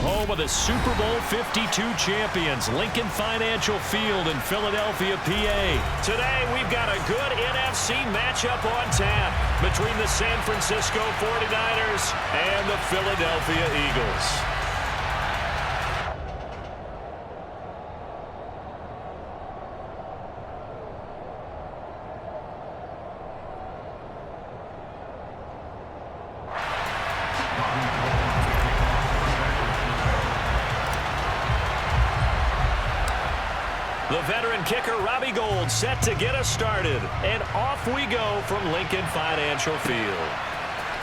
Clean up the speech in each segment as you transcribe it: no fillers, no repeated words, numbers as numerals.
home of the Super Bowl 52 champions, Lincoln Financial Field in Philadelphia, PA. Today, we've got a good NFC matchup on tap between the San Francisco 49ers and the Philadelphia Eagles. The veteran kicker, Robbie Gould, set to get us started. And off we go from Lincoln Financial Field.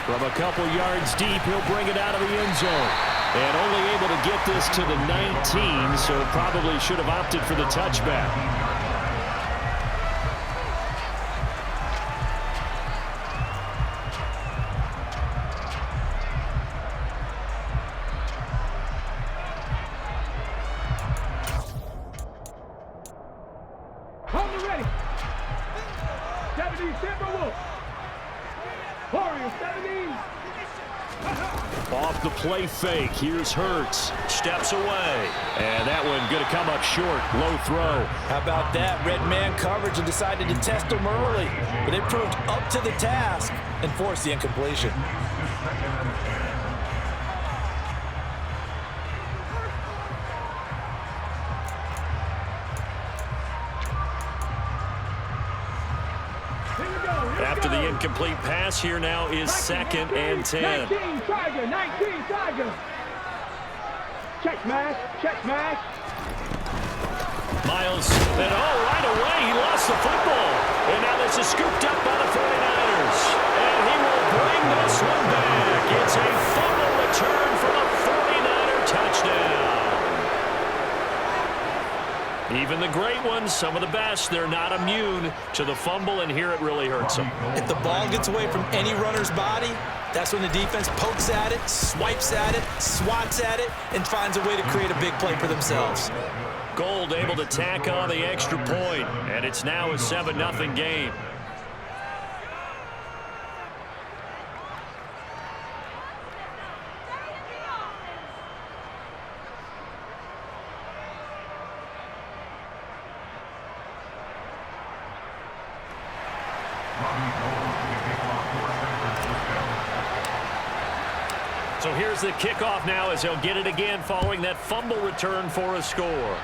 From a couple yards deep, he'll bring it out of the end zone. And only able to get this to the 19, so probably should have opted for the touchback. Off the play fake, here's Hurts. Steps away. And that one going to come up short. Low throw. How about that? Red man coverage and decided to test him early. But it proved up to the task and forced the incompletion. After the incomplete pass, here now is 2nd and 10. 19 Tiger. Check smash. Miles, and right away he lost the football. And now this is scooped up by the 49ers. And he will bring this one back. It's a fumble return for a 49er touchdown. Even the great ones, some of the best, they're not immune to the fumble, and here it really hurts them. If the ball gets away from any runner's body, that's when the defense pokes at it, swipes at it, swats at it, and finds a way to create a big play for themselves. Gould able to tack on the extra point, and it's now a 7-0 game. So here's the kickoff now as he'll get it again following that fumble return for a score.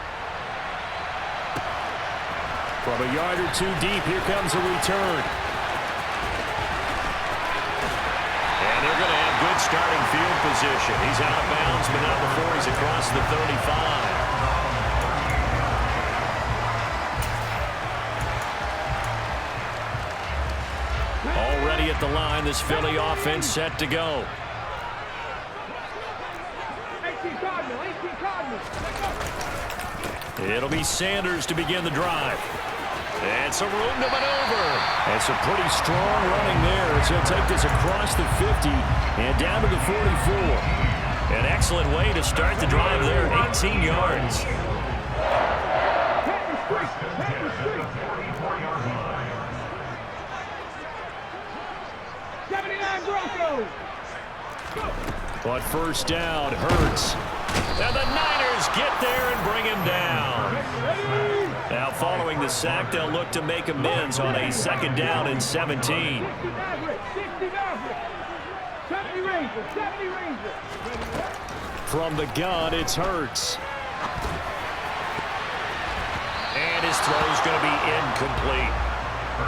From a yard or two deep, here comes a return. And they're going to have good starting field position. He's out of bounds, but not before he's across the 35. Already at the line, this Philly offense set to go. It'll be Sanders to begin the drive. And some room to maneuver. And some pretty strong running there as he'll take this across the 50 and down to the 44. An excellent way to start the drive there, 18 yards. But first down, Hurts. And the Niners get there and bring him down. Now following the sack, they'll look to make amends on a 2nd down and 17. From the gun, it's Hurts. And his throw's going to be incomplete.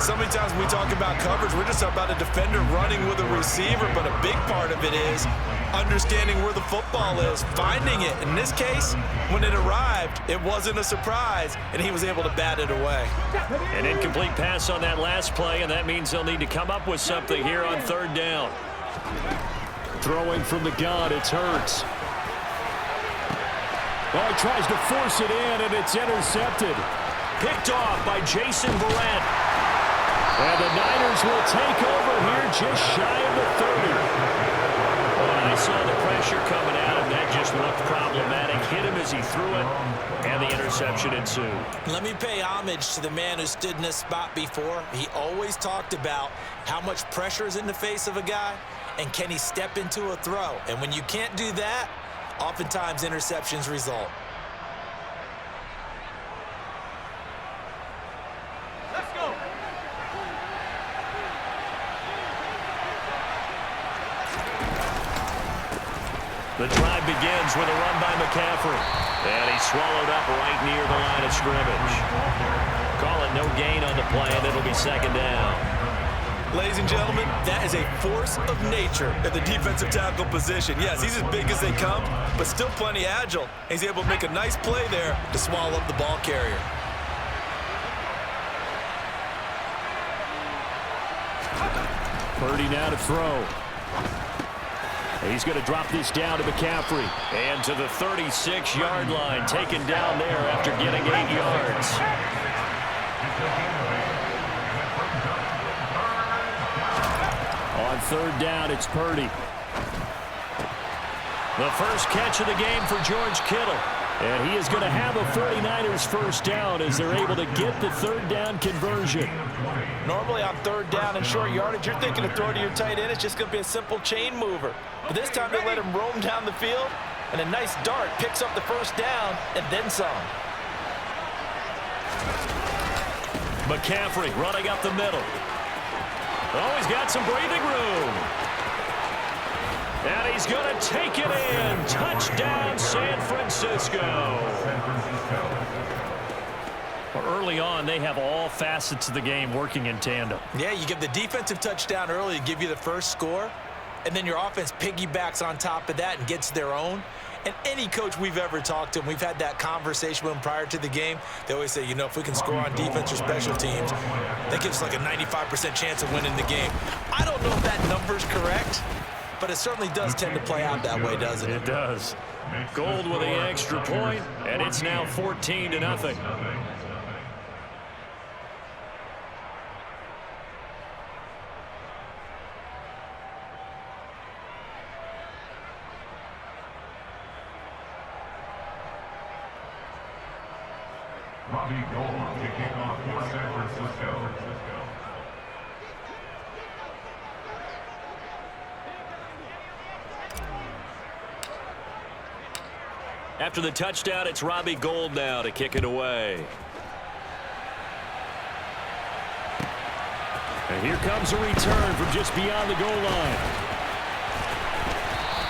So many times when we talk about coverage, we're just about a defender running with a receiver, but a big part of it is understanding where the football is, finding it. In this case, when it arrived, it wasn't a surprise, and he was able to bat it away. An incomplete pass on that last play, and that means they'll need to come up with something here on 3rd down. Throwing from the gun, it's Hurts. Well, he tries to force it in, and it's intercepted. Picked off by Jason Verrett. And the Niners will take over here just shy of the 30. When I saw the pressure coming at him, that just looked problematic. Hit him as he threw it, and the interception ensued. Let me pay homage to the man who stood in this spot before. He always talked about how much pressure is in the face of a guy, and can he step into a throw. And when you can't do that, oftentimes interceptions result. Let's go. The drive begins with a run by McCaffrey. And he's swallowed up right near the line of scrimmage. Call it no gain on the play, and it'll be second down. Ladies and gentlemen, that is a force of nature at the defensive tackle position. Yes, he's as big as they come, but still plenty agile. He's able to make a nice play there to swallow up the ball carrier. Purdy now to throw. He's going to drop this down to McCaffrey. And to the 36-yard line, taken down there after getting 8 yards. On third down, it's Purdy. The first catch of the game for George Kittle. And he is going to have a 49ers first down as they're able to get the third down conversion. Normally on third down and short yardage, you're thinking to throw to your tight end. It's just going to be a simple chain mover. But this time they let him roam down the field, and a nice dart picks up the first down and then some. McCaffrey running up the middle. Oh, he's got some breathing room. And he's going to take it in. Touchdown, San Francisco. Well, early on, they have all facets of the game working in tandem. Yeah, you give the defensive touchdown early to give you the first score, and then your offense piggybacks on top of that and gets their own. And any coach we've ever talked to, and we've had that conversation with them prior to the game, they always say, you know, if we can score on defense or special teams, that gives us like a 95% chance of winning the game. I don't know if that number's correct, but it certainly does tend to play out that way, doesn't it? It does. Gold with the extra point, and it's now 14-0. Robbie Gould kicking off for San Francisco. After the touchdown, it's Robbie Gould now to kick it away. And here comes a return from just beyond the goal line.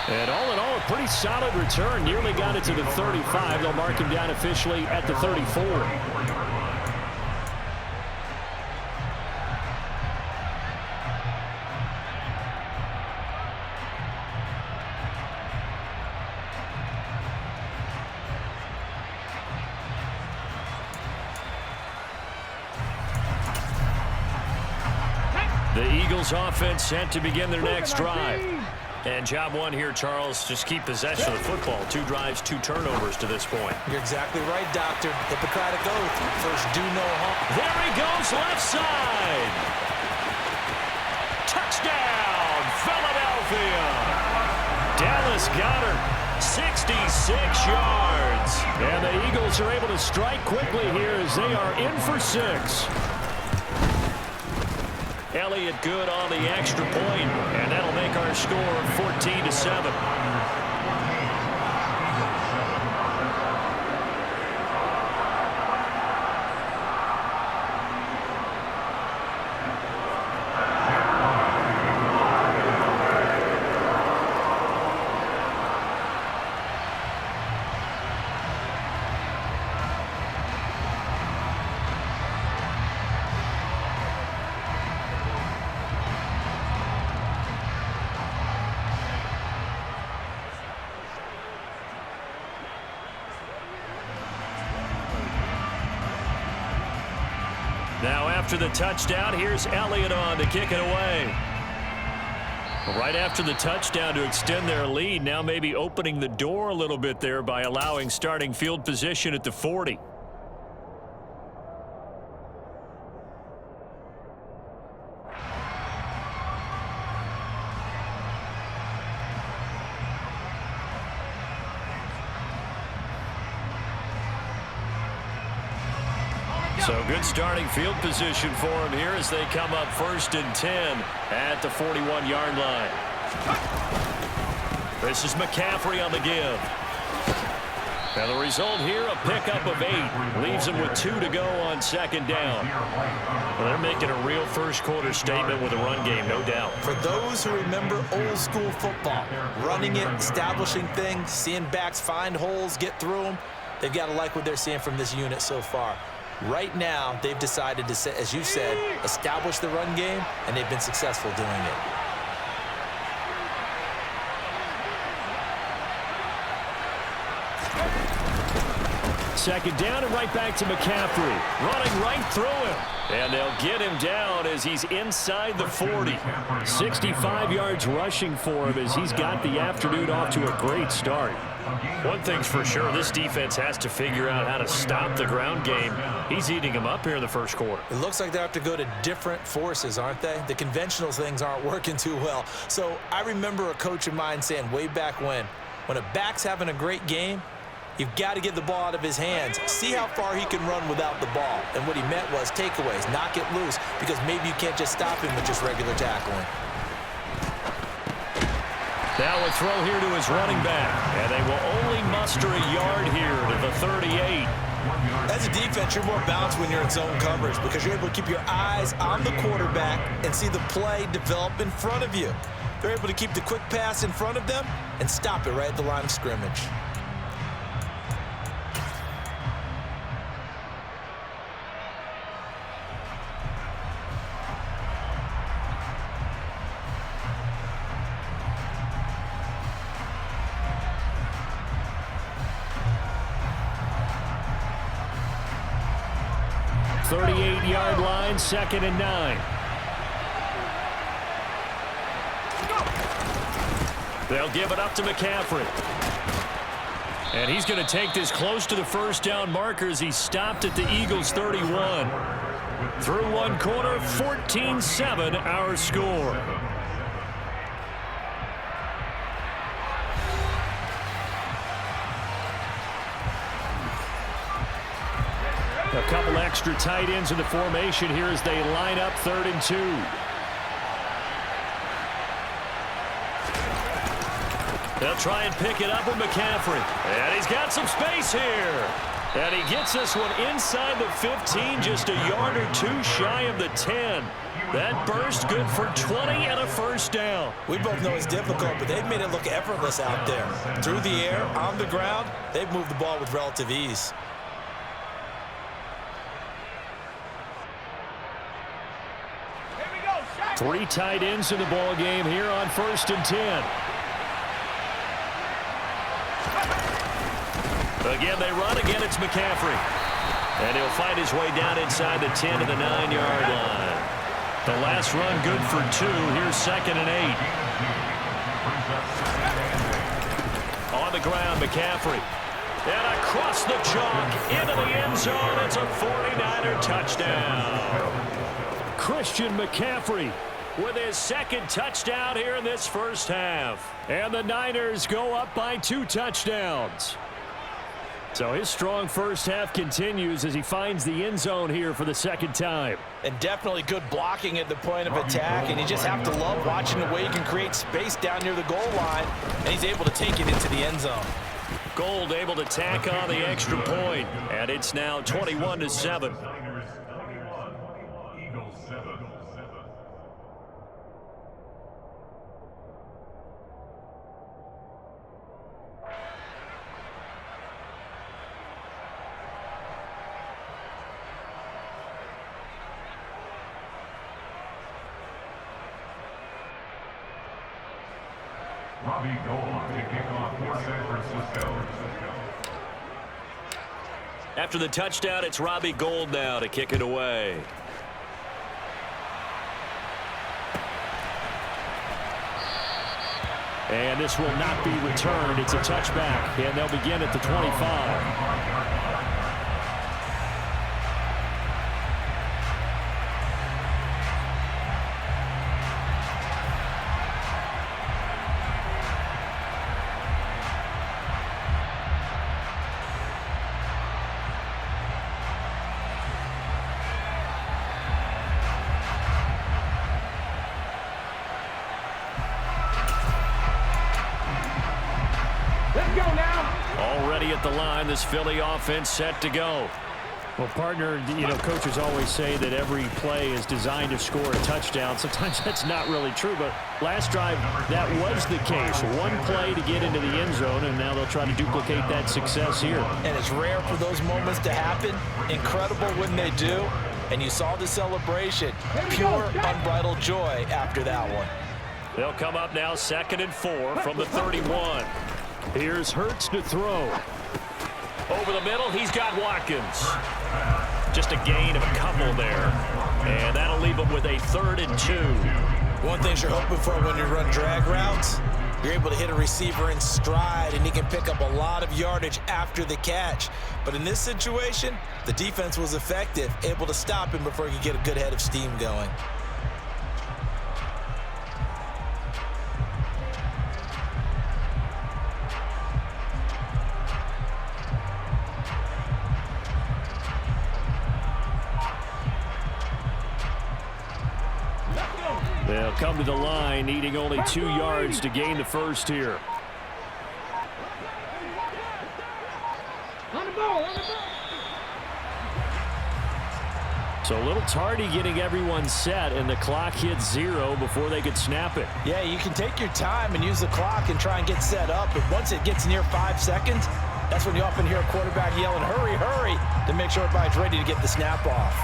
And all in all, a pretty solid return. Nearly got it to the 35. They'll mark him down officially at the 34. The Eagles offense set to begin their next drive. And job one here, Charles, just keep possession of the football. 2 drives, 2 turnovers to this point. You're exactly right, Doctor. Hippocratic oath. First, do no harm. There he goes, left side. Touchdown, Philadelphia. Dallas Goedert, 66 yards. And the Eagles are able to strike quickly here as they are in for 6. Elliott good on the extra point, and that'll make our score 14-7. Now after the touchdown, here's Elliott on to kick it away. Right after the touchdown to extend their lead, now maybe opening the door a little bit there by allowing starting field position at the 40. So good starting field position for him here as they come up 1st and 10 at the 41-yard line. This is McCaffrey on the give. And the result here, a pickup of 8. Leaves them with 2 to go on second down. Well, they're making a real first-quarter statement with a run game, no doubt. For those who remember old-school football, running it, establishing things, seeing backs find holes, get through them, they've got to like what they're seeing from this unit so far. Right now, they've decided to, as you said, establish the run game, and they've been successful doing it. Second down and right back to McCaffrey. Running right through him. And they'll get him down as he's inside the 40. 65 yards rushing for him as he's got the afternoon off to a great start. One thing's for sure, this defense has to figure out how to stop the ground game. He's eating them up here in the first quarter. It looks like they have to go to different forces, aren't they? The conventional things aren't working too well. So I remember a coach of mine saying way back when a back's having a great game, you've got to get the ball out of his hands. See how far he can run without the ball. And what he meant was takeaways, knock it loose, because maybe you can't just stop him with just regular tackling. Now a throw here to his running back. And they will only muster a yard here to the 38. As a defense, you're more balanced when you're in zone coverage because you're able to keep your eyes on the quarterback and see the play develop in front of you. They're able to keep the quick pass in front of them and stop it right at the line of scrimmage. Yard line, 2nd and 9. They'll give it up to McCaffrey. And he's going to take this close to the first down markers. He stopped at the Eagles' 31. Through one quarter, 14-7 our score. A couple extra tight ends in the formation here as they line up 3rd and 2. They'll try and pick it up with McCaffrey. And he's got some space here. And he gets this one inside the 15, just a yard or 2 shy of the 10. That burst good for 20 and a first down. We both know it's difficult, but they've made it look effortless out there. Through the air, on the ground, they've moved the ball with relative ease. Three tight ends in the ball game here on 1st and 10. Again, they run. Again, it's McCaffrey. And he'll find his way down inside the 10 to the 9-yard line. The last run good for 2. Here's 2nd and 8. On the ground, McCaffrey. And across the chalk into the end zone. It's a 49er touchdown. Christian McCaffrey with his 2nd touchdown here in this first half. And the Niners go up by 2 touchdowns. So his strong first half continues as he finds the end zone here for the 2nd time. And definitely good blocking at the point of attack, and you just have to love watching the way he can create space down near the goal line, and he's able to take it into the end zone. Gold able to tack on the extra point, and it's now 21-7. Robbie Gold to kick off for San Francisco. After the touchdown, it's Robbie Gold now to kick it away. And this will not be returned. It's a touchback, and they'll begin at the 25. at the line. This Philly offense set to go. Well, partner, coaches always say that every play is designed to score a touchdown. Sometimes that's not really true, but last drive, that was the case. One play to get into the end zone, and now they'll try to duplicate that success here. And it's rare for those moments to happen. Incredible when they do. And you saw the celebration. Pure, unbridled joy after that one. They'll come up now 2nd and 4 from the 31. Here's Hurts to throw. Over the middle, he's got Watkins. Just a gain of a couple there. And that'll leave him with a 3rd and 2. One thing you're hoping for when you run drag routes, you're able to hit a receiver in stride, and he can pick up a lot of yardage after the catch. But in this situation, the defense was effective, able to stop him before he could get a good head of steam going. They'll come to the line, needing only 2 yards to gain the first here. So a little tardy getting everyone set, and the clock hit 0 before they could snap it. Yeah, you can take your time and use the clock and try and get set up, but once it gets near 5 seconds, that's when you often hear a quarterback yelling, hurry, hurry, to make sure everybody's ready to get the snap off.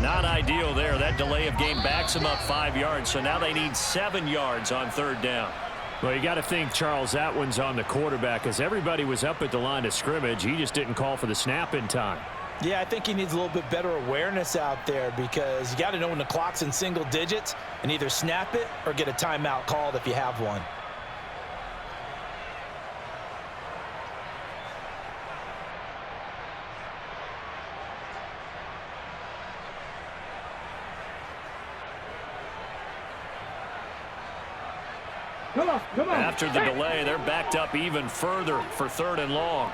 Not ideal there. That delay of game backs them up 5 yards, so now they need 7 yards on 3rd down. Well, you got to think, Charles, that one's on the quarterback, as everybody was up at the line of scrimmage. He just didn't call for the snap in time. Yeah, I think he needs a little bit better awareness out there, because you got to know when the clock's in single digits and either snap it or get a timeout called if you have one. Come on. After the delay, they're backed up even further for 3rd and long.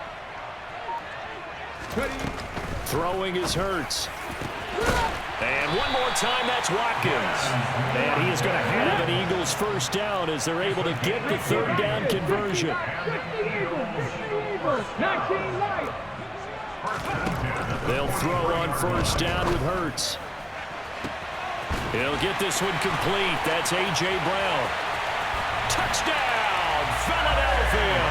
Throwing is Hurts. And one more time, that's Watkins. And he is going to have an Eagles first down as they're able to get the 3rd down conversion. 19 light. They'll throw on 1st down with Hurts. He'll get this one complete. That's A.J. Brown. Touchdown, Philadelphia.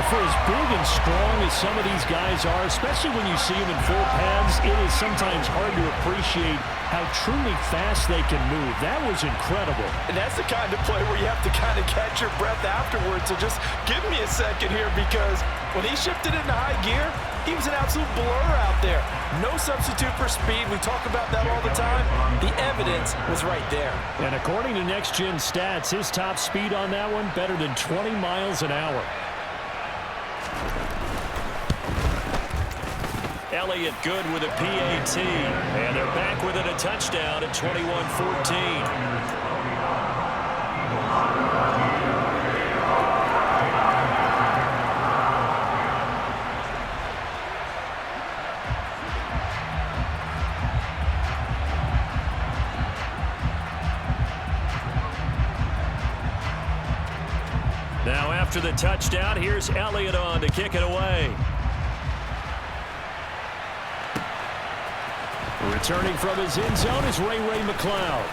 For as big and strong as some of these guys are, especially when you see them in full pads, it is sometimes hard to appreciate how truly fast they can move. That was incredible. And that's the kind of play where you have to kind of catch your breath afterwards. So just give me a second here, because when he shifted into high gear, he was an absolute blur out there. No substitute for speed. We talk about that all the time. The evidence was right there. And according to Next Gen Stats, his top speed on that one, better than 20 miles an hour. Elliott good with a PAT. And they're back within a touchdown at 21-14. Now after the touchdown, here's Elliott on to kick it away. Returning from his end zone is Ray McCloud.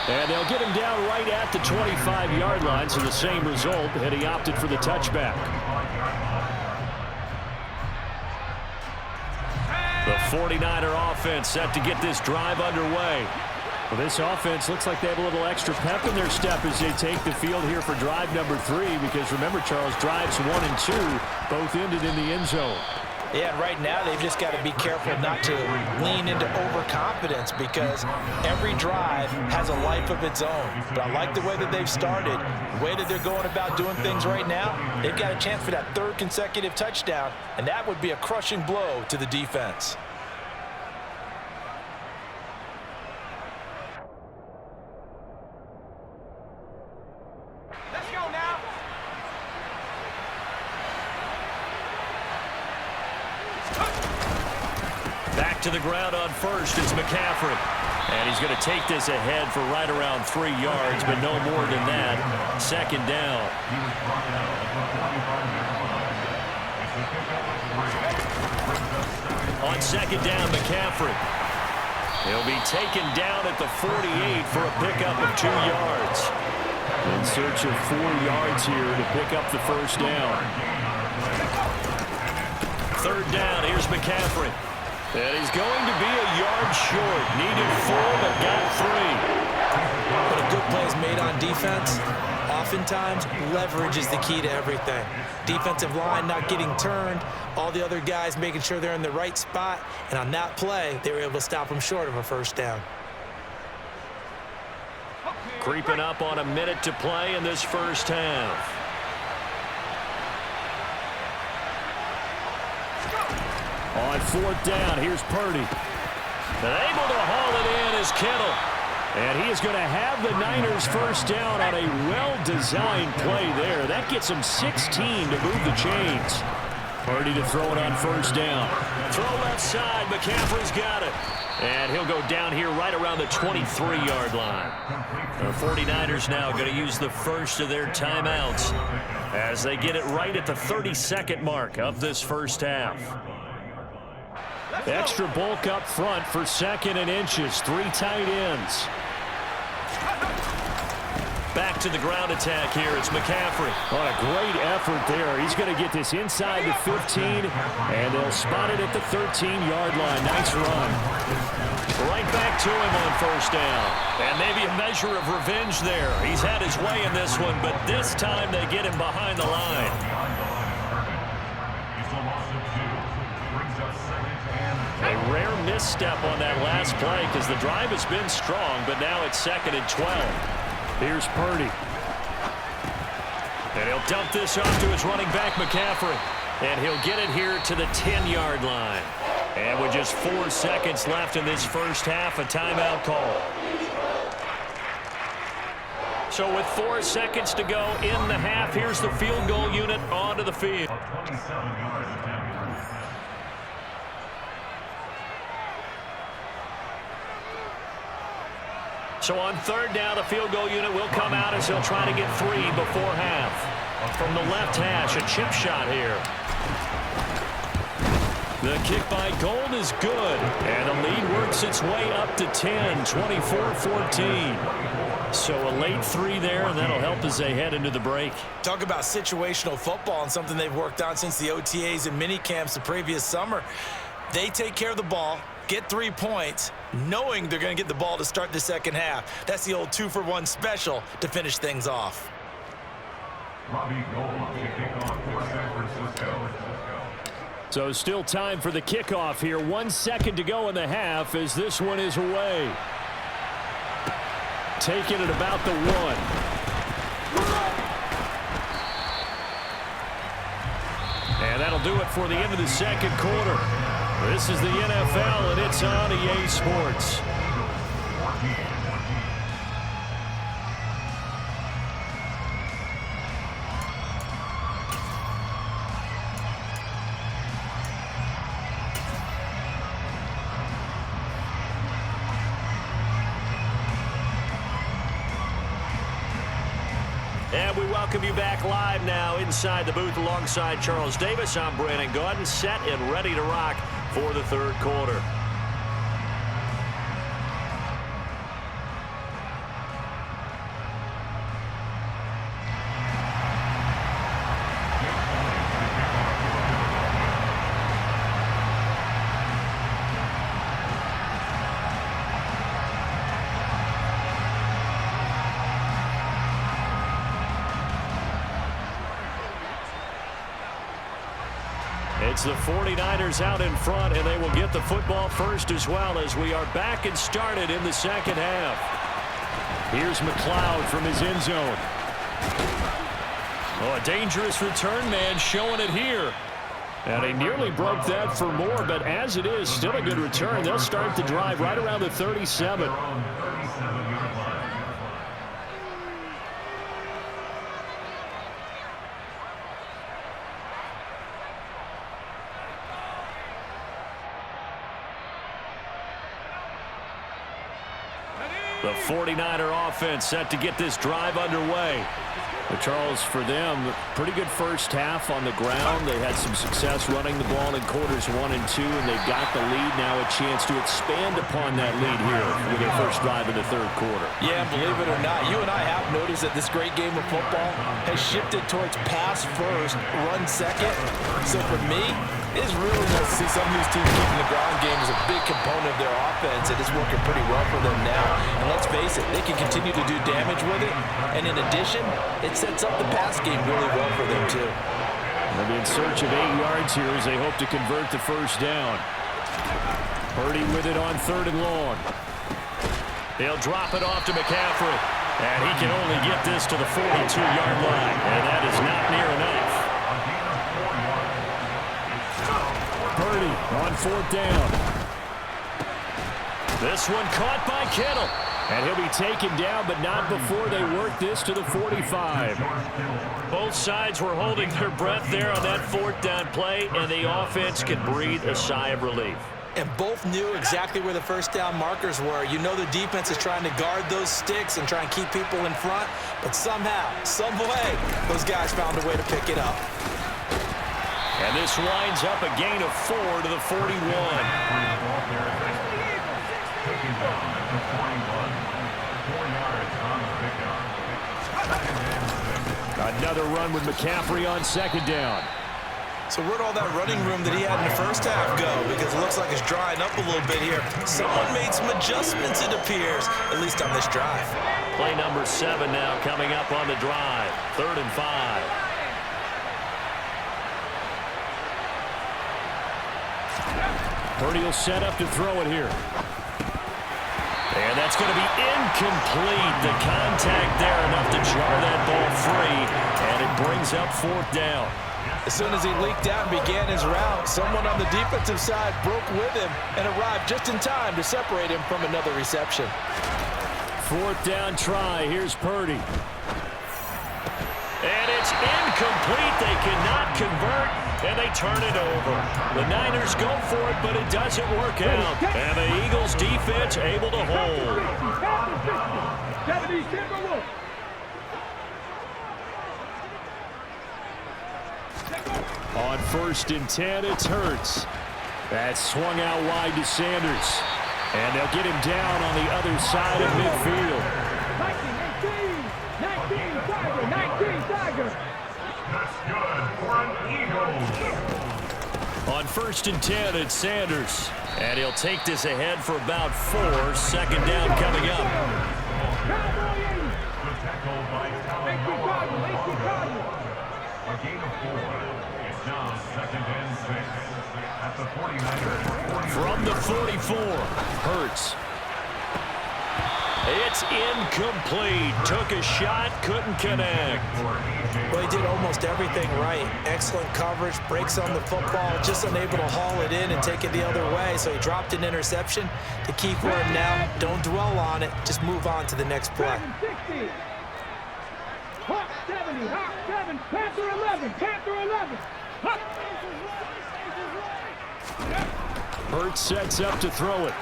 And they'll get him down right at the 25-yard line, so the same result, and he opted for the touchback. The 49er offense set to get this drive underway. Well, this offense looks like they have a little extra pep in their step as they take the field here for drive number 3, because remember, Charles, drives 1 and 2 both ended in the end zone. Yeah, and right now they've just got to be careful not to lean into overconfidence because every drive has a life of its own. But I like the way that they've started, the way that they're going about doing things right now. They've got a chance for that third consecutive touchdown, and that would be a crushing blow to the defense. Let's go now. Back to the ground on first is McCaffrey. And he's going to take this ahead for right around 3 yards, but no more than that. Second down. On second down, McCaffrey. He'll be taken down at the 48 for a pickup of 2 yards. In search of 4 yards here to pick up the first down. Third down, here's McCaffrey. And he's going to be a yard short. Needed 4, but got 3. But a good play is made on defense. Oftentimes, leverage is the key to everything. Defensive line not getting turned, all the other guys making sure they're in the right spot, and on that play, they were able to stop them short of a first down. Creeping up on a minute to play in this first half. On fourth down, here's Purdy. And able to haul it in is Kittle. And he is going to have the Niners first down on a well-designed play there. That gets him 16 to move the chains. Purdy to throw it on first down. Throw left side. McCaffrey's got it. And he'll go down here right around the 23-yard line. The 49ers now going to use the first of their timeouts as they get it right at the 32nd mark of this first half. Extra bulk up front for 2nd and inches. 3 tight ends. Back to the ground attack here. It's McCaffrey. On a great effort there. He's going to get this inside the 15, and they'll spot it at the 13-yard line. Nice run. Right back to him on first down. And maybe a measure of revenge there. He's had his way in this one, but this time they get him behind the line. A rare misstep on that last play because the drive has been strong, but now it's 2nd and 12. Here's Purdy. And he'll dump this off to his running back, McCaffrey. And he'll get it here to the 10-yard line. And with just 4 seconds left in this first half, a timeout call. So with 4 seconds to go in the half, here's the field goal unit onto the field. So on third down, the field goal unit will come out as he'll try to get 3 before half. From the left hash, a chip shot here. The kick by Gold is good. And the lead works its way up to 10, 24-14. So a late 3 there, and that'll help as they head into the break. Talk about situational football and something they've worked on since the OTAs and mini camps the previous summer. They take care of the ball, get 3 points, knowing they're going to get the ball to start the second half. That's the old 2-for-1 special to finish things off. Robbie Gold kicking off for San Francisco. So still time for the kickoff here. 1 second to go in the half as this one is away. Taking it about the 1. And that'll do it for the end of the second quarter. This is the NFL, and it's on EA Sports. And we welcome you back live now inside the booth alongside Charles Davis. I'm Brandon Gaudin, set and ready to rock for the third quarter. It's the 49ers out in front, and they will get the football first as well as we are back and started in the second half. Here's McLeod from his end zone. Oh, a dangerous return man showing it here. And he nearly broke that for more, but as it is, still a good return. They'll start the drive right around the 37. The 49er offense set to get this drive underway. But Charles, for them, pretty good first half on the ground. They had some success running the ball in quarters 1 and 2, and they've got the lead now, a chance to expand upon that lead here with their first drive in the third quarter. Yeah, believe it or not, you and I have noticed that this great game of football has shifted towards pass first, run second. So for me, it's really nice to see some of these teams keeping the ground game as a big component of their offense. It is working pretty well for them now. And let's face it, they can continue to do damage with it. And in addition, it sets up the pass game really well for them too. They'll be in search of 8 yards here as they hope to convert the first down. Purdy with it on 3rd and long. They'll drop it off to McCaffrey. And he can only get this to the 42-yard line. And that is not near enough. Purdy on 4th down. This one caught by Kittle. And he'll be taken down, but not before they work this to the 45. Both sides were holding their breath there on that 4th down play, and the offense can breathe a sigh of relief. And both knew exactly where the first down markers were. You know the defense is trying to guard those sticks and try and keep people in front, but somehow, some way, those guys found a way to pick it up. And this winds up a gain of 4 to the 41. Another run with McCaffrey on 2nd down. So where'd all that running room that he had in the first half go? Because it looks like it's drying up a little bit here. Someone made some adjustments, it appears, at least on this drive. Play number 7 now coming up on the drive. 3rd and 5. Purdy will set up to throw it here. And that's going to be incomplete. The contact there enough to jar that ball free. And it brings up 4th down. As soon as he leaked out and began his route, someone on the defensive side broke with him and arrived just in time to separate him from another reception. 4th down try. Here's Purdy. And it's incomplete. They cannot convert, and they turn it over. The Niners go for it, but it doesn't work out. And the Eagles defense able to hold. On 1st and 10, it's Hurts. That's swung out wide to Sanders. And they'll get him down on the other side of midfield. 19 Tiger. That's good for an Eagles. On 1st and 10, it's Sanders. And he'll take this ahead for about 4. 2nd down coming up. The tackle by a gain of 4. It's now 2nd and 6 at the 49ers. From the 44, Hurts. It's incomplete. Took a shot, couldn't connect. Well, he did almost everything right. Excellent coverage, breaks on the football, just unable to haul it in and take it the other way. So he dropped an interception. The key for him now, don't dwell on it. Just move on to the next play. 60. Hawk 70, Hawk 7, Panther 11, Panther 11. Hawk. Hurts sets up to throw it.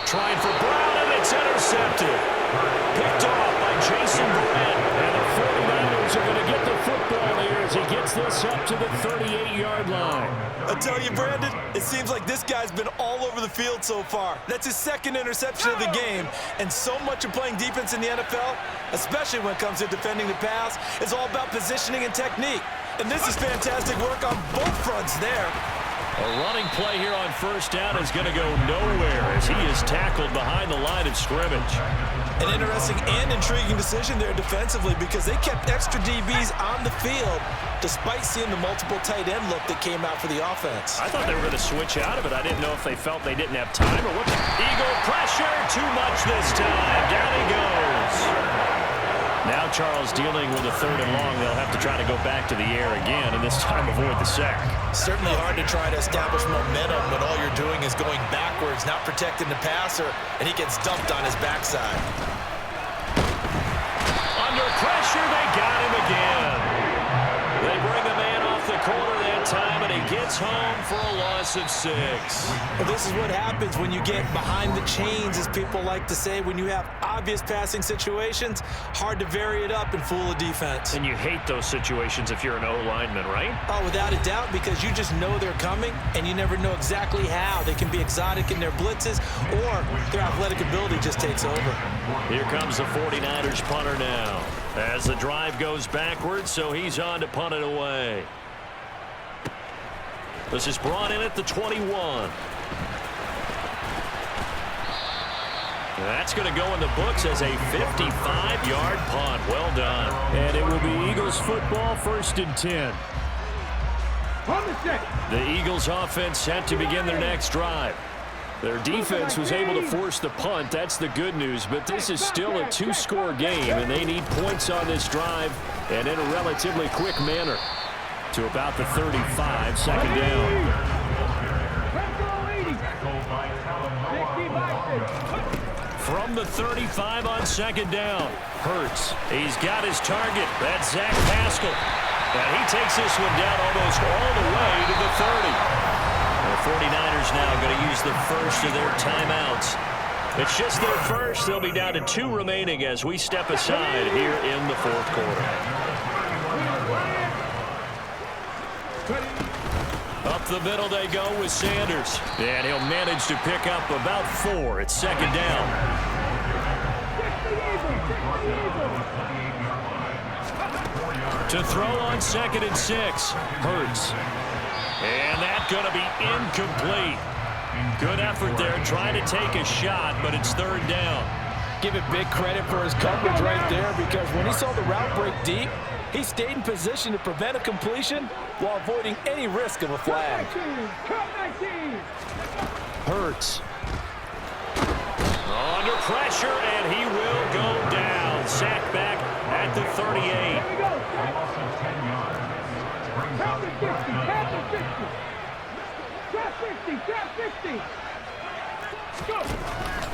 Trying for Brown, and it's intercepted. Picked off by Jason Verrett. And the 49ers are going to get the football here as he gets this up to the 38-yard line. I tell you, Brandon, it seems like this guy's been all over the field so far. That's his 2nd interception of the game. And so much of playing defense in the NFL, especially when it comes to defending the pass, is all about positioning and technique. And this is fantastic work on both fronts there. A running play here on first down is going to go nowhere as he is tackled behind the line of scrimmage. An interesting and intriguing decision there defensively because they kept extra DBs on the field despite seeing the multiple tight end look that came out for the offense. I thought they were going to switch out of it. I didn't know if they felt they didn't have time or what. Eagle pressure, too much this time. Down he goes. Now Charles dealing with a 3rd and long. They'll have to try to go back to the air again, and this time avoid the sack. Certainly hard to try to establish momentum when all you're doing is going backwards, not protecting the passer, and he gets dumped on his backside. Under pressure, they got him again. They bring a man off the corner that time, and he gets home for a loss of 6. Well, this is what happens when you get behind the chains, as people like to say. When you have obvious passing situations, hard to vary it up and fool a defense. And you hate those situations if you're an O-lineman, right? Oh, without a doubt, because you just know they're coming, and you never know exactly how. They can be exotic in their blitzes, or their athletic ability just takes over. Here comes the 49ers punter now. As the drive goes backwards, so he's on to punt it away. This is brought in at the 21. That's going to go in the books as a 55-yard punt. Well done. And it will be Eagles football, 1st and 10. The Eagles offense set to begin their next drive. Their defense was able to force the punt. That's the good news. But this is still a 2-score game, and they need points on this drive and in a relatively quick manner. To about the 35, 2nd down. From the 35 on 2nd down. Hurts. He's got his target. That's Zach Pascal. And he takes this one down almost all the way to the 30. The 49ers now going to use the first of their timeouts. It's just their first. They'll be down to 2 remaining as we step aside here in the 4th quarter. Up the middle they go with Sanders. And he'll manage to pick up about 4. It's 2nd down. To throw on 2nd and 6. Hurts. And that's going to be incomplete. Good effort there, trying to take a shot, but it's 3rd down. Give it big credit for his coverage right there, because when he saw the route break deep, he stayed in position to prevent a completion while avoiding any risk of a flag. Hurts. Under pressure, and he will go down. Sacked back at the 38.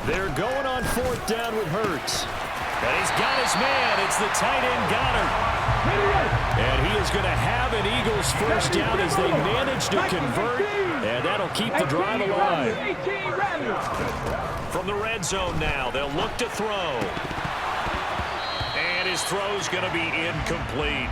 They're going on 4th down with Hurts. And he's got his man. It's the tight end Goddard. And he is going to have an Eagles 1st down as they manage to convert. And that'll keep the drive alive. From the red zone now, they'll look to throw. And his throw's going to be incomplete.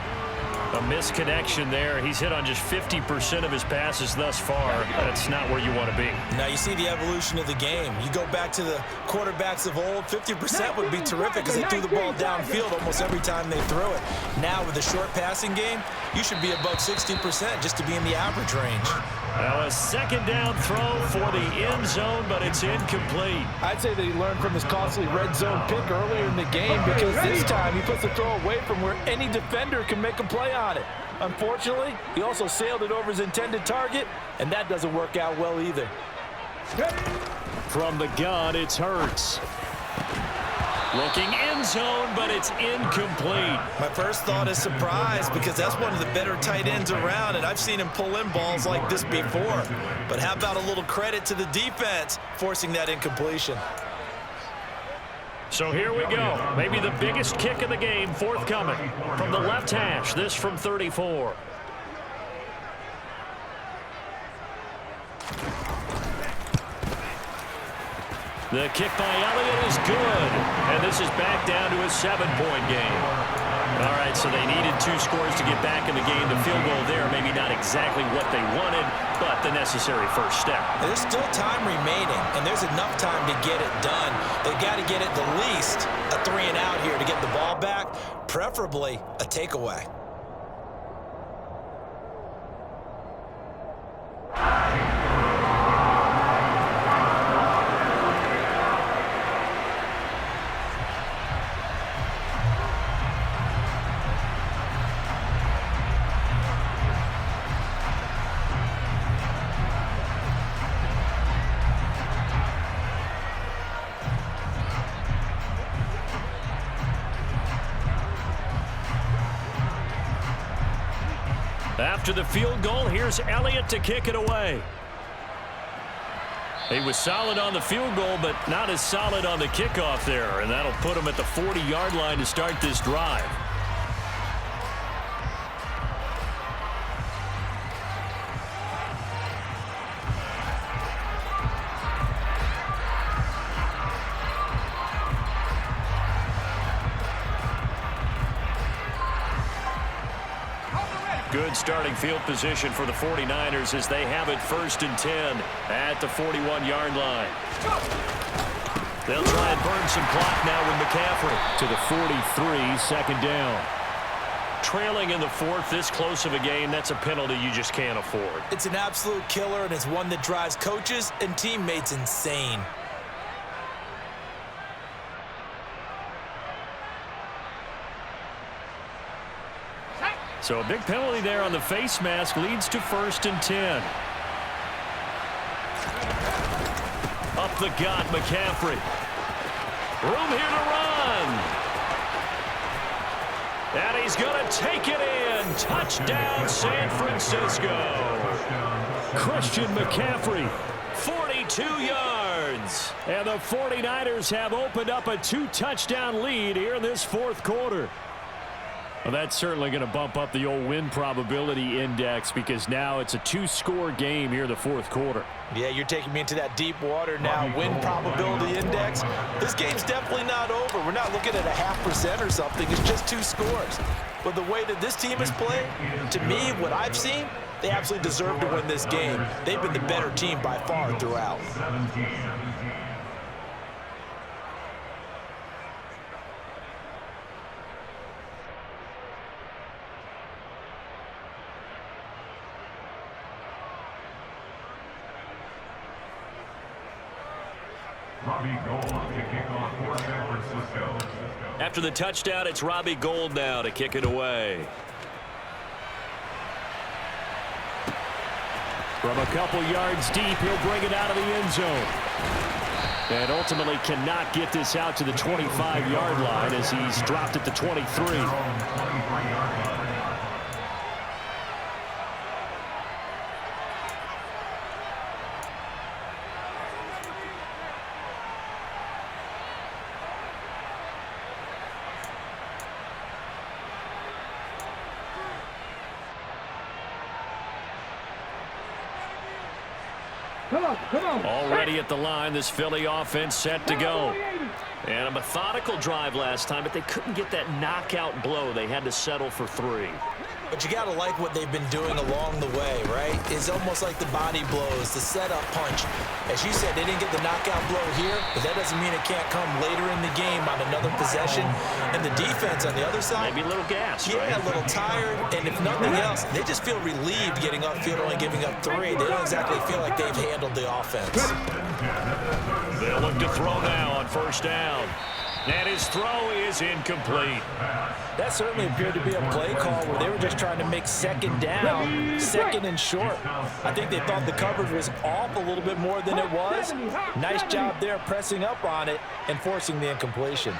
A misconnection there. He's hit on just 50% of his passes thus far. That's not where you want to be. Now you see the evolution of the game. You go back to the quarterbacks of old, 50% would be terrific because they threw the ball downfield almost every time they threw it. Now with a short passing game, you should be above 60% just to be in the average range. Now a 2nd down throw for the end zone, but it's incomplete. I'd say that he learned from his costly red zone pick earlier in the game, because this time he puts the throw away from where any defender can make a play on it. Unfortunately, he also sailed it over his intended target, and that doesn't work out well either. From the gun, it's Hurts. Looking end zone, but it's incomplete. My first thought is surprise, because that's one of the better tight ends around, and I've seen him pull in balls like this before. But how about a little credit to the defense forcing that incompletion? So here we go. Maybe the biggest kick of the game forthcoming. From the left hash, this from 34. The kick by Elliott is good. And this is back down to a 7-point game. All right, so they needed 2 scores to get back in the game. The field goal there, maybe not exactly what they wanted, but the necessary first step. There's still time remaining, and there's enough time to get it done. They've got to get at the least a 3-and-out here to get the ball back, preferably a takeaway. After the field goal, here's Elliott to kick it away. He was solid on the field goal, but not as solid on the kickoff there, and that'll put him at the 40-yard line to start this drive. Good starting field position for the 49ers as they have it 1st and 10 at the 41-yard line. They'll try and burn some clock now with McCaffrey. To the 43, second down. Trailing in the 4th, this close of a game, that's a penalty you just can't afford. It's an absolute killer, and it's one that drives coaches and teammates insane. So a big penalty there on the face mask leads to 1st and 10. Up the gut, McCaffrey. Room here to run. And he's going to take it in. Touchdown, San Francisco. Christian McCaffrey. 42 yards. And the 49ers have opened up a 2-touchdown lead here in this 4th quarter. Well, that's certainly going to bump up the old win probability index because now it's a 2-score game here in the 4th quarter. Yeah, you're taking me into that deep water now. Win probability index. This game's definitely not over. We're not looking at a 0.5% or something. It's just 2 scores. But the way that this team has played, to me, what I've seen, they absolutely deserve to win this game. They've been the better team by far throughout. After the touchdown, it's Robbie Gould now to kick it away. From a couple yards deep, he'll bring it out of the end zone. And ultimately cannot get this out to the 25-yard line as he's dropped at the 23. Come on. Already at the line, this Philly offense set to go. And a methodical drive last time, but they couldn't get that knockout blow. They had to settle for 3. But you got to like what they've been doing along the way, right? It's almost like the body blows, the setup punch. As you said, they didn't get the knockout blow here, but that doesn't mean it can't come later in the game on another possession. And the defense on the other side, maybe a little gas, yeah, right? A little tired. And if nothing else, they just feel relieved getting upfield, only giving up 3. They don't exactly feel like they've handled the offense. They'll look to throw now on 1st down. And his throw is incomplete. That certainly appeared to be a play call where they were just trying to make 2nd down, 2nd and short. I think they thought the coverage was off a little bit more than it was. Nice job there pressing up on it and forcing the incompletion.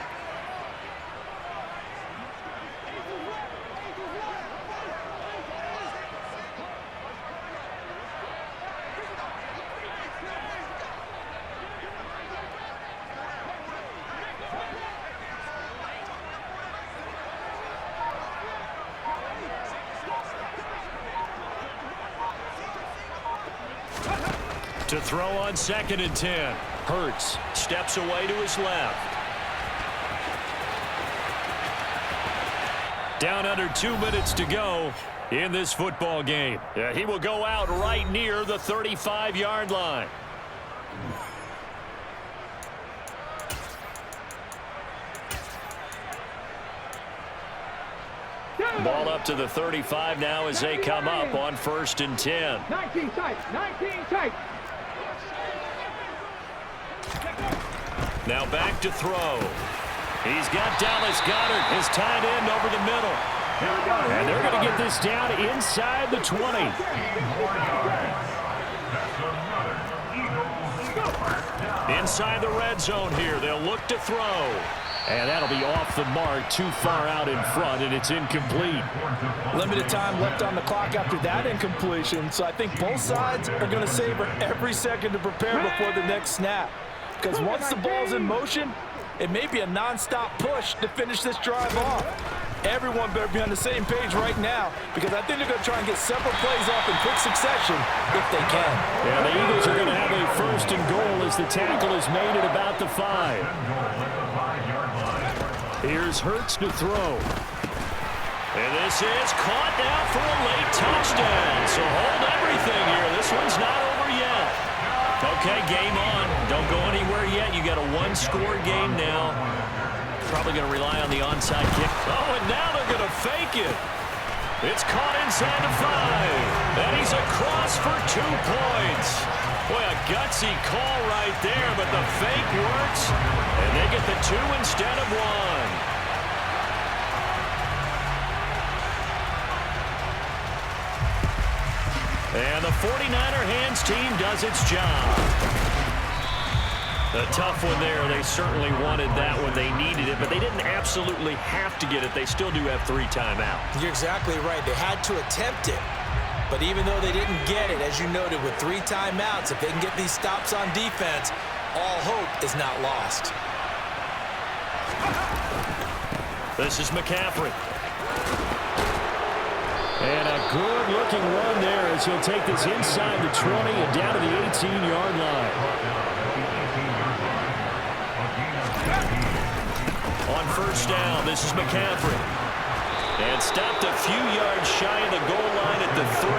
To throw on 2nd and 10. Hurts steps away to his left. Down under 2 minutes to go in this football game. He will go out right near the 35-yard line. Ball up to the 35 now as they come up on 1st and 10. 19 tight. Now back to throw. He's got Dallas Goedert, his tight end, over the middle. And they're going to get this down inside the 20. Inside the red zone here. They'll look to throw. And that'll be off the mark, too far out in front, and it's incomplete. Limited time left on the clock after that incompletion, so I think both sides are going to savor every second to prepare before the next snap. Because once the ball's in motion, it may be a non-stop push to finish this drive off. Everyone better be on the same page right now, because I think they're going to try and get several plays off in quick succession if they can. Yeah, the Eagles are going to have a first and goal as the tackle is made at about the 5. Here's Hurts to throw. And this is caught now for a late touchdown. So hold everything here. This one's not over yet. Okay, game on. Don't go anywhere yet. You got a one-score game now. Probably going to rely on the onside kick. Oh, and now they're going to fake it. It's caught inside the 5. And he's across for 2 points. Boy, a gutsy call right there, but the fake works. And they get the 2 instead of 1. And the 49er hands team does its job. A tough one there. They certainly wanted that when they needed it, but they didn't absolutely have to get it. They still do have 3 timeouts. You're exactly right. They had to attempt it. But even though they didn't get it, as you noted, with 3 timeouts, if they can get these stops on defense, all hope is not lost. This is McCaffrey. And a good-looking run there as he'll take this inside the 20 and down to the 18-yard line. On first down, this is McCaffrey. And stopped a few yards shy of the goal line at the 3.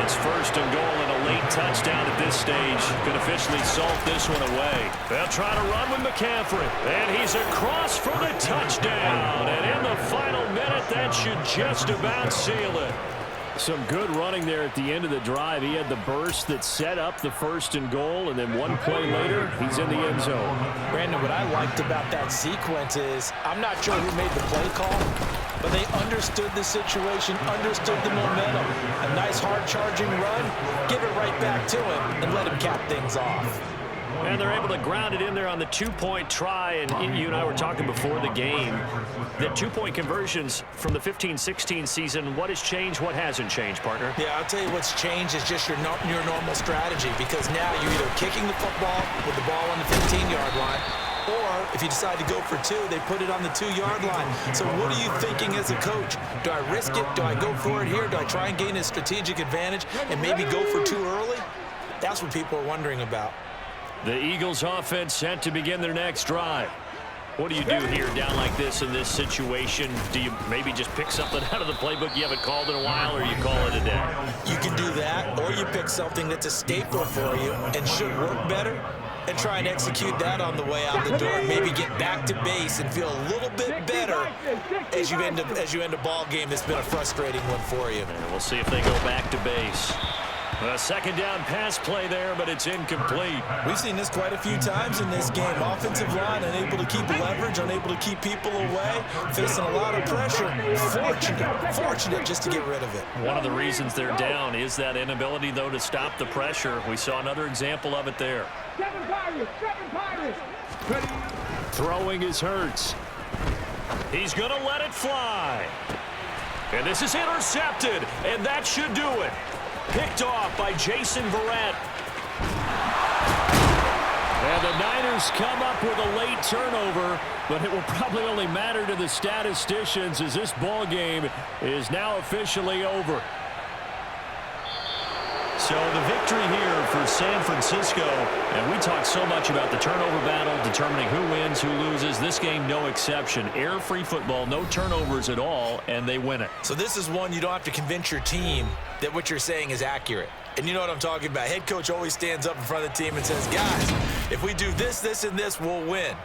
It's first and goal and a late touchdown at this stage. Could officially salt this one away. They'll try to run with McCaffrey. And he's across for the touchdown. And in the final minute, that should just about seal it. Some good running there at the end of the drive. He had the burst that set up the first and goal, and then one play later, he's in the end zone. Brandon, what I liked about that sequence is, I'm not sure who made the play call, but they understood the situation, understood the momentum. A nice hard-charging run, give it right back to him, and let him cap things off. And they're able to ground it in there on the 2-point try. And you and I were talking before the game. The 2-point conversions from the 15-16 season, what has changed, what hasn't changed, partner? Yeah, I'll tell you what's changed is just your normal strategy, because now you're either kicking the football with the ball on the 15-yard line, or if you decide to go for 2, they put it on the 2-yard line. So what are you thinking as a coach? Do I risk it? Do I go for it here? Do I try and gain a strategic advantage and maybe go for 2 early? That's what people are wondering about. The Eagles offense set to begin their next drive. What do you do here down like this in this situation? Do you maybe just pick something out of the playbook you haven't called in a while, or you call it a day? You can do that, or you pick something that's a staple for you and should work better and try and execute that on the way out the door. Maybe get back to base and feel a little bit better as you end a ball game that's been a frustrating one for you. And we'll see if they go back to base. A second down pass play there, but it's incomplete. We've seen this quite a few times in this game. Offensive line unable to keep leverage, unable to keep people away, facing a lot of pressure. Fortunate just to get rid of it. One of the reasons they're down is that inability, though, to stop the pressure. We saw another example of it there. 7 Pirates. Throwing is Hurts. He's going to let it fly. And this is intercepted, and that should do it. Picked off by Jason Verrett. And the Niners come up with a late turnover, but it will probably only matter to the statisticians as this ball game is now officially over. So the victory here for San Francisco, and we talked so much about the turnover battle, determining who wins, who loses. This game, no exception. Error-free football, no turnovers at all, and they win it. So this is one you don't have to convince your team that what you're saying is accurate. And you know what I'm talking about. Head coach always stands up in front of the team and says, guys, if we do this, this, and this, we'll win.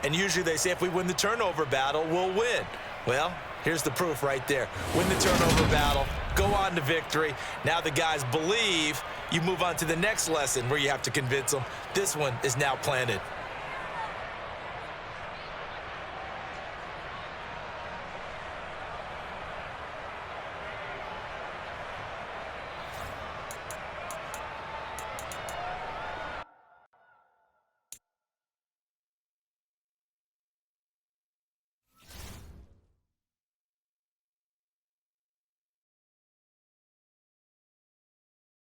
And usually they say if we win the turnover battle, we'll win. Well, here's the proof right there. Win the turnover battle, go on to victory. Now the guys believe. You move on to the next lesson where you have to convince them. This one is now planted.